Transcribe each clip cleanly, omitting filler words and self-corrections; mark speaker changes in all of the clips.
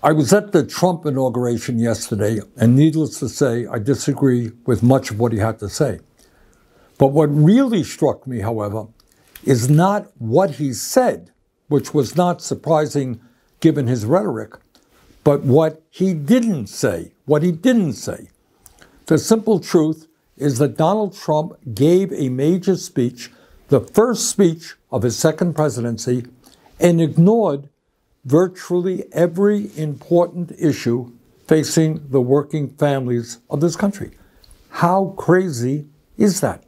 Speaker 1: I was at the Trump inauguration yesterday, and needless to say, I disagree with much of what he had to say. But what really struck me, however, is not what he said, which was not surprising given his rhetoric, but what he didn't say, The simple truth is that Donald Trump gave a major speech, the first speech of his second presidency, and ignored virtually every important issue facing the working families of this country. How crazy is that?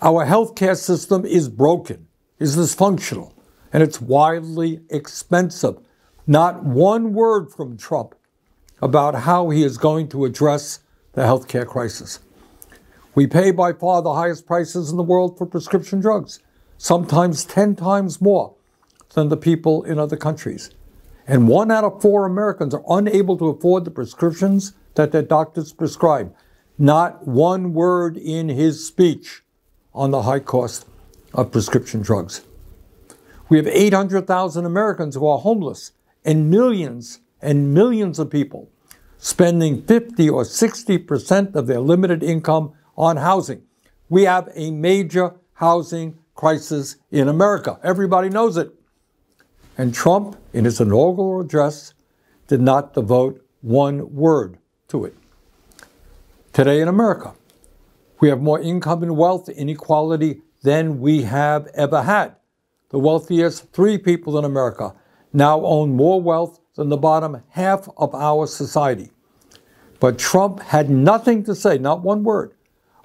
Speaker 1: Our healthcare system is broken, is dysfunctional, and it's wildly expensive. Not one word from Trump about how he is going to address the healthcare crisis. We pay by far the highest prices in the world for prescription drugs, sometimes 10 times more than the people in other countries. And 1 out of 4 Americans are unable to afford the prescriptions that their doctors prescribe. Not one word in his speech on the high cost of prescription drugs. We have 800,000 Americans who are homeless, and millions of people spending 50 or 60% of their limited income on housing. We have a major housing crisis in America. Everybody knows it. And Trump, in his inaugural address, did not devote one word to it. Today in America, we have more income and wealth inequality than we have ever had. The wealthiest 3 people in America now own more wealth than the bottom half of our society. But Trump had nothing to say, not one word,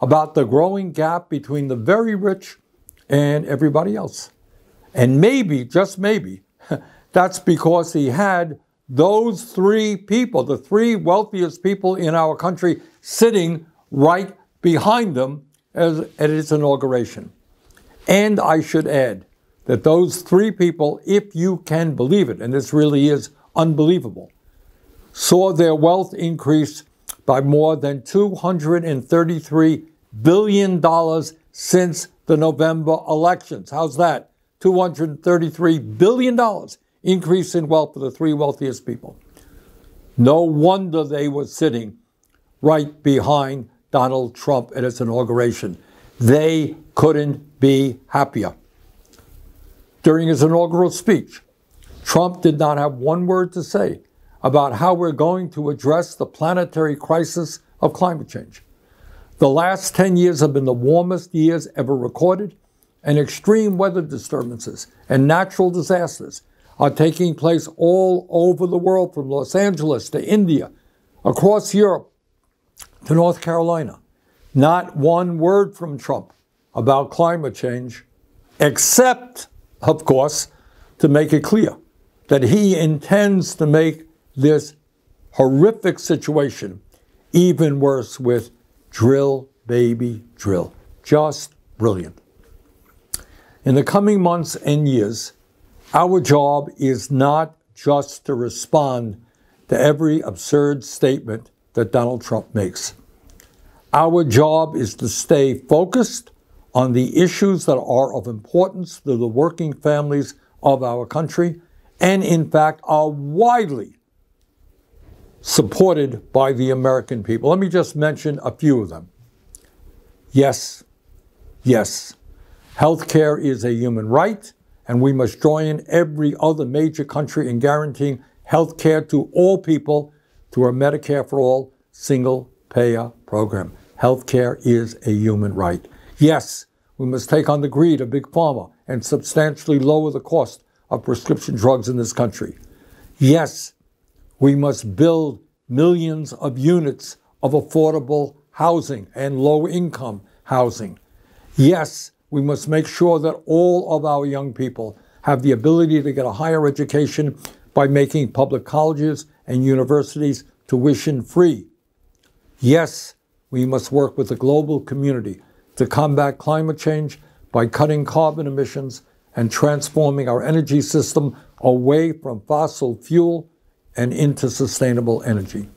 Speaker 1: about the growing gap between the very rich and everybody else. And maybe, just maybe, that's because he had those 3 people, the 3 wealthiest people in our country, sitting right behind them at his inauguration. And I should add that those 3 people, if you can believe it, and this really is unbelievable, saw their wealth increase by more than $233 billion since the November elections. How's that? $233 billion increase in wealth for the 3 wealthiest people. No wonder they were sitting right behind Donald Trump at his inauguration. They couldn't be happier. During his inaugural speech, Trump did not have one word to say about how we're going to address the planetary crisis of climate change. The last 10 years have been the warmest years ever recorded, and extreme weather disturbances and natural disasters are taking place all over the world, from Los Angeles to India, across Europe to North Carolina. Not one word from Trump about climate change, except, of course, to make it clear that he intends to make this horrific situation even worse with drill, baby, drill. Just brilliant. In the coming months and years, our job is not just to respond to every absurd statement that Donald Trump makes. Our job is to stay focused on the issues that are of importance to the working families of our country, and in fact are widely supported by the American people. Let me just mention a few of them. Yes, healthcare is a human right, and we must join every other major country in guaranteeing healthcare to all people through our Medicare for All single-payer program. Healthcare is a human right. Yes, we must take on the greed of Big Pharma and substantially lower the cost of prescription drugs in this country. Yes, we must build millions of units of affordable housing and low-income housing. Yes, we must make sure that all of our young people have the ability to get a higher education by making public colleges and universities tuition-free. Yes, we must work with the global community to combat climate change by cutting carbon emissions and transforming our energy system away from fossil fuel and into sustainable energy.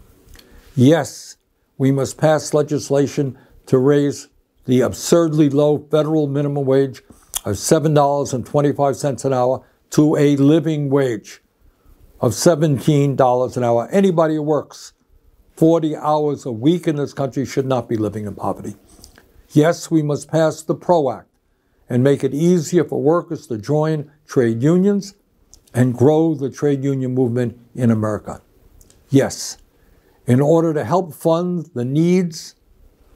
Speaker 1: Yes, we must pass legislation to raise the absurdly low federal minimum wage of $7.25 an hour to a living wage of $17 an hour. Anybody who works 40 hours a week in this country should not be living in poverty. Yes, we must pass the PRO Act and make it easier for workers to join trade unions and grow the trade union movement in America. Yes, in order to help fund the needs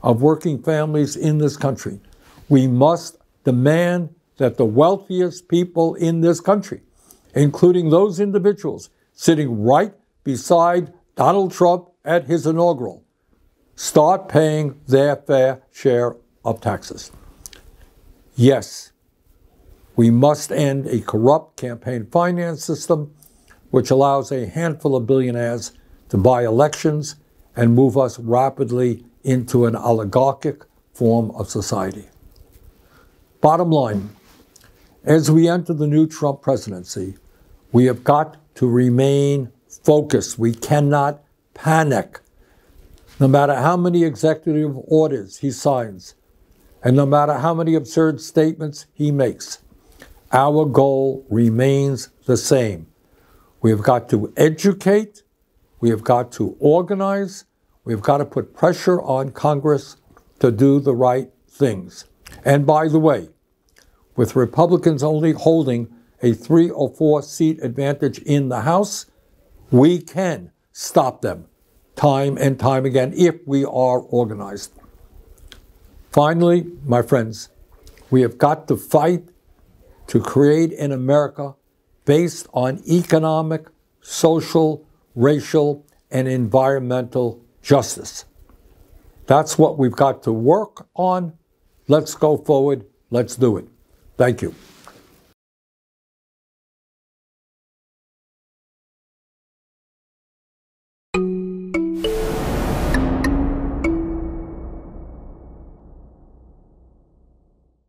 Speaker 1: of working families in this country, we must demand that the wealthiest people in this country, including those individuals sitting right beside Donald Trump at his inaugural, start paying their fair share of taxes. Yes, we must end a corrupt campaign finance system which allows a handful of billionaires to buy elections and move us rapidly into an oligarchic form of society. Bottom line, as we enter the new Trump presidency, we have got to remain focused. We cannot panic. No matter how many executive orders he signs, and no matter how many absurd statements he makes, our goal remains the same. We have got to educate, we have got to organize, we have got to put pressure on Congress to do the right things. And by the way, with Republicans only holding a 3 or 4 seat advantage in the House, we can stop them time and time again if we are organized. Finally, my friends, we have got to fight to create an America based on economic, social, racial, and environmental justice. That's what we've got to work on. Let's go forward. Let's do it. Thank you.